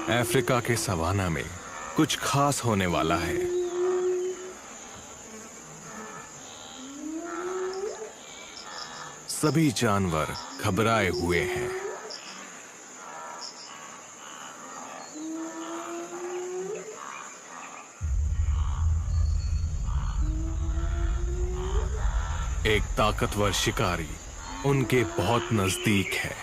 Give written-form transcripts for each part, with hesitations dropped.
Africa के savanna में कुछ खास होने वाला है। सभी जानवर घबराए हुए हैं। एक ताकतवर शिकारी उनके बहुत नजदीक है।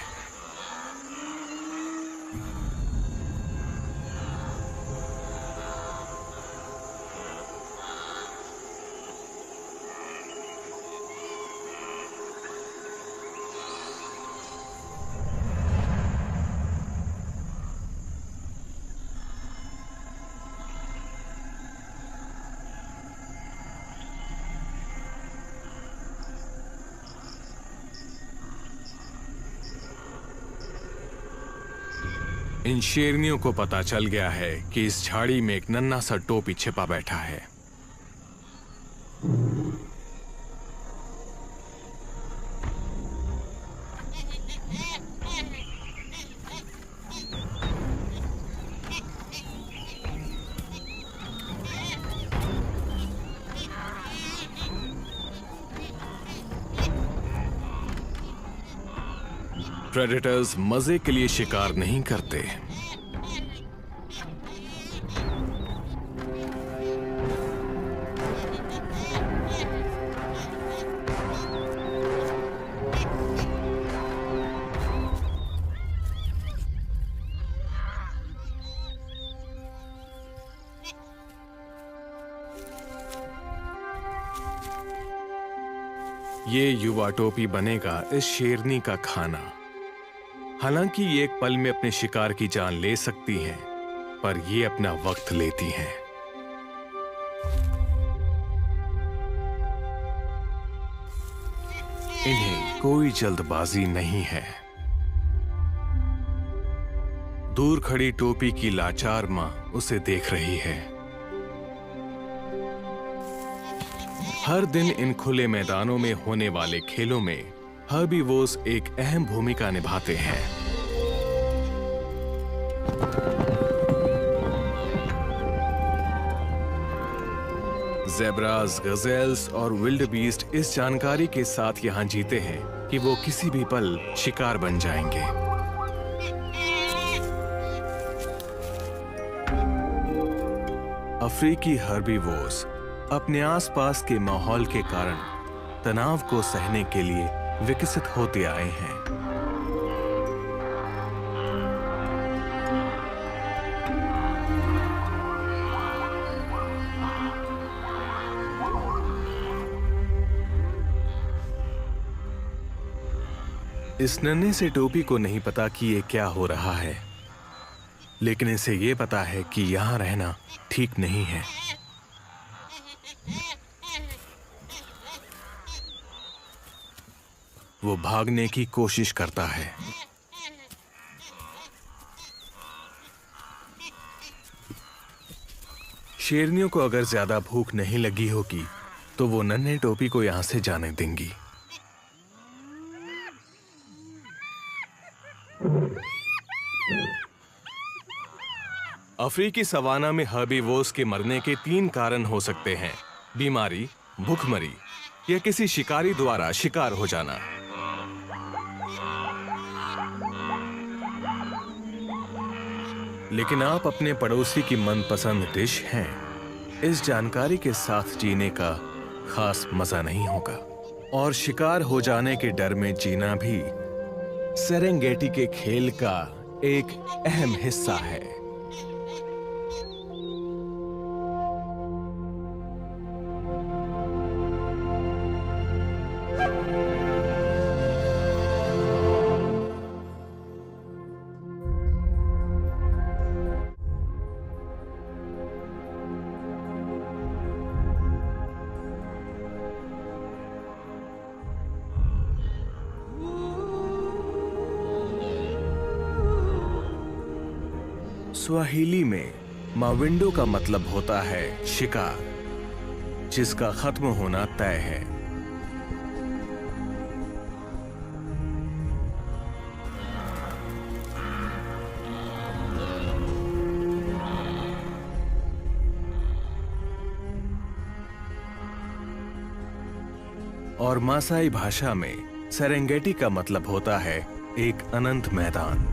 इन शेरनियों को पता चल गया है कि इस झाड़ी में एक नन्हा सा टोपी छिपा बैठा है। प्रेडेटर्स मजे के लिए शिकार नहीं करते। ये युवा टोपी बनेगा इस शेरनी का खाना। हालांकि ये एक पल में अपने शिकार की जान ले सकती हैं, पर ये अपना वक्त लेती हैं। इन्हें कोई जल्दबाजी नहीं है। दूर खड़ी टोपी की लाचार मां उसे देख रही है। हर दिन इन खुले मैदानों में होने वाले खेलों में हर्बीवोर्स एक अहम भूमिका निभाते हैं। ज़ेब्रास, गज़ेल्स और विल्डबीस्ट इस जानकारी के साथ यहां जीते हैं कि वो किसी भी पल शिकार बन जाएंगे। अफ्रीकी हर्बीवोर्स अपने आसपास के माहौल के कारण तनाव को सहने के लिए विकसित होते आए हैं। इस नन्हे से टोपी को नहीं पता कि ये क्या हो रहा है, लेकिन इसे ये पता है कि यहां रहना ठीक नहीं है। वो भागने की कोशिश करता है। शेरनियों को अगर ज्यादा भूख नहीं लगी होगी तो वो नन्हे टोपी को यहां से जाने देंगी। अफ्रीकी सवाना में हर्बीवोर्स के मरने के 3 कारण हो सकते हैं: बीमारी, भूखमरी या किसी शिकारी द्वारा शिकार हो जाना। लेकिन आप अपने पड़ोसी की मनपसंद डिश हैं। इस जानकारी के साथ जीने का खास मजा नहीं होगा, और शिकार हो जाने के डर में जीना भी सेरेंगेटी के खेल का एक अहम हिस्सा है। स्वाहिली में माविंडो का मतलब होता है शिकार, जिसका खत्म होना तय है। और मासाई भाषा में सेरेंगेटी का मतलब होता है एक अनंत मैदान।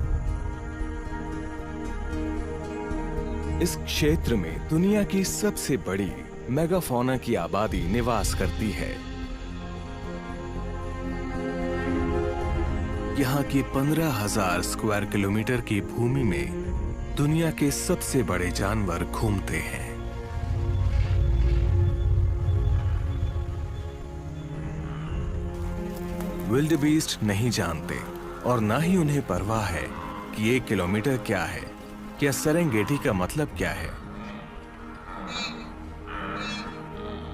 इस क्षेत्र में दुनिया की सबसे बड़ी मेगाफौना की आबादी निवास करती है। यहाँ की 15,000 स्क्वायर किलोमीटर की भूमि में दुनिया के सबसे बड़े जानवर घूमते हैं। विल्डबीस्ट नहीं जानते और ना ही उन्हें परवाह है कि 1 किलोमीटर क्या है, क्या सेरेंगेटी का मतलब क्या है,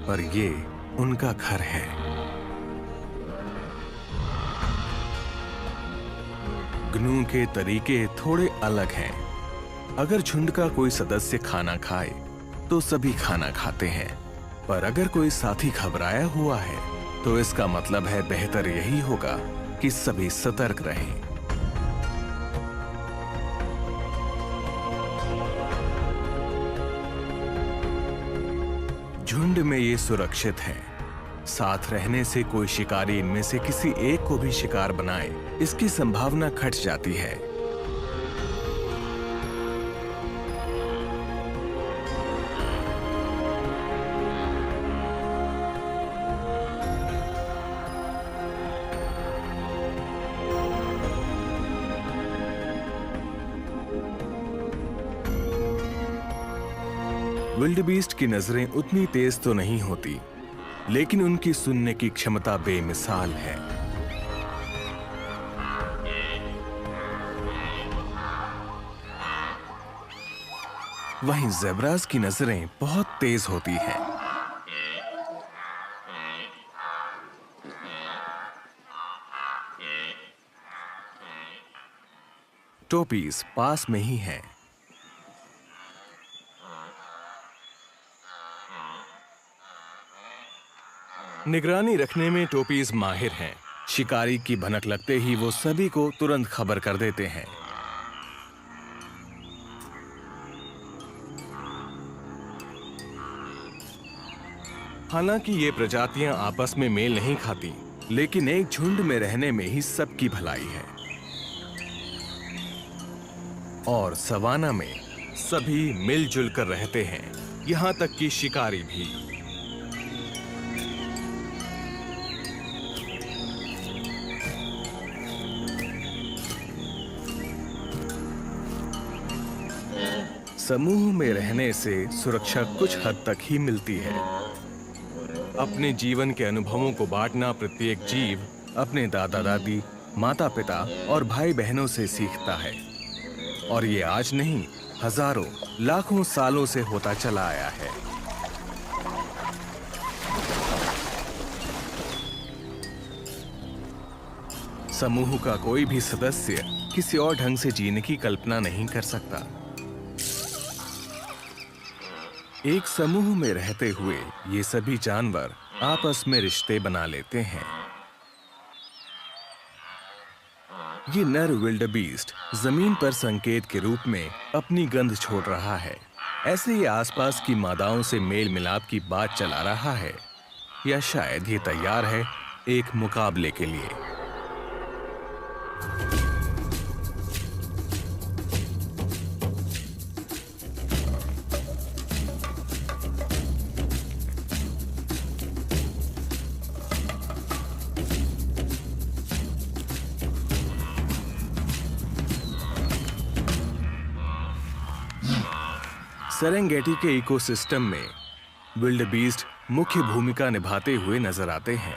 पर ये उनका घर है। ग्नू के तरीके थोड़े अलग हैं। अगर झुंड का कोई सदस्य खाना खाए तो सभी खाना खाते हैं, पर अगर कोई साथी घबराया हुआ है तो इसका मतलब है बेहतर यही होगा कि सभी सतर्क रहें। झुंड में ये सुरक्षित है। साथ रहने से कोई शिकारी इनमें से किसी एक को भी शिकार बनाए, इसकी संभावना घट जाती है। विल्डबीस्ट की नजरें उतनी तेज तो नहीं होती, लेकिन उनकी सुनने की क्षमता बेमिसाल है। वहीं ज़ेब्रास की नजरें बहुत तेज होती हैं। टोपीज पास में ही है। निगरानी रखने में टोपीज माहिर हैं। शिकारी की भनक लगते ही वो सभी को तुरंत खबर कर देते हैं। हालांकि ये प्रजातियां आपस में मेल नहीं खाती, लेकिन एक झुंड में रहने में ही सबकी भलाई है। और सवाना में सभी मिलजुल कर रहते हैं, यहां तक कि शिकारी भी। समूह में रहने से सुरक्षा कुछ हद तक ही मिलती है। अपने जीवन के अनुभवों को बांटना प्रत्येक जीव अपने दादा दादी, माता पिता और भाई बहनों से सीखता है, और ये आज नहीं, हजारों लाखों सालों से होता चला आया है। समूह का कोई भी सदस्य किसी और ढंग से जीने की कल्पना नहीं कर सकता। एक समूह में रहते हुए ये सभी जानवर आपस में रिश्ते बना लेते हैं। ये नर विल्डबीस्ट जमीन पर संकेत के रूप में अपनी गंध छोड़ रहा है। ऐसे ही आसपास की मादाओं से मेल मिलाप की बात चला रहा है, या शायद ये तैयार है एक मुकाबले के लिए। सेरेंगेटी के इकोसिस्टम में विल्डबीस्ट मुख्य भूमिका निभाते हुए नजर आते हैं।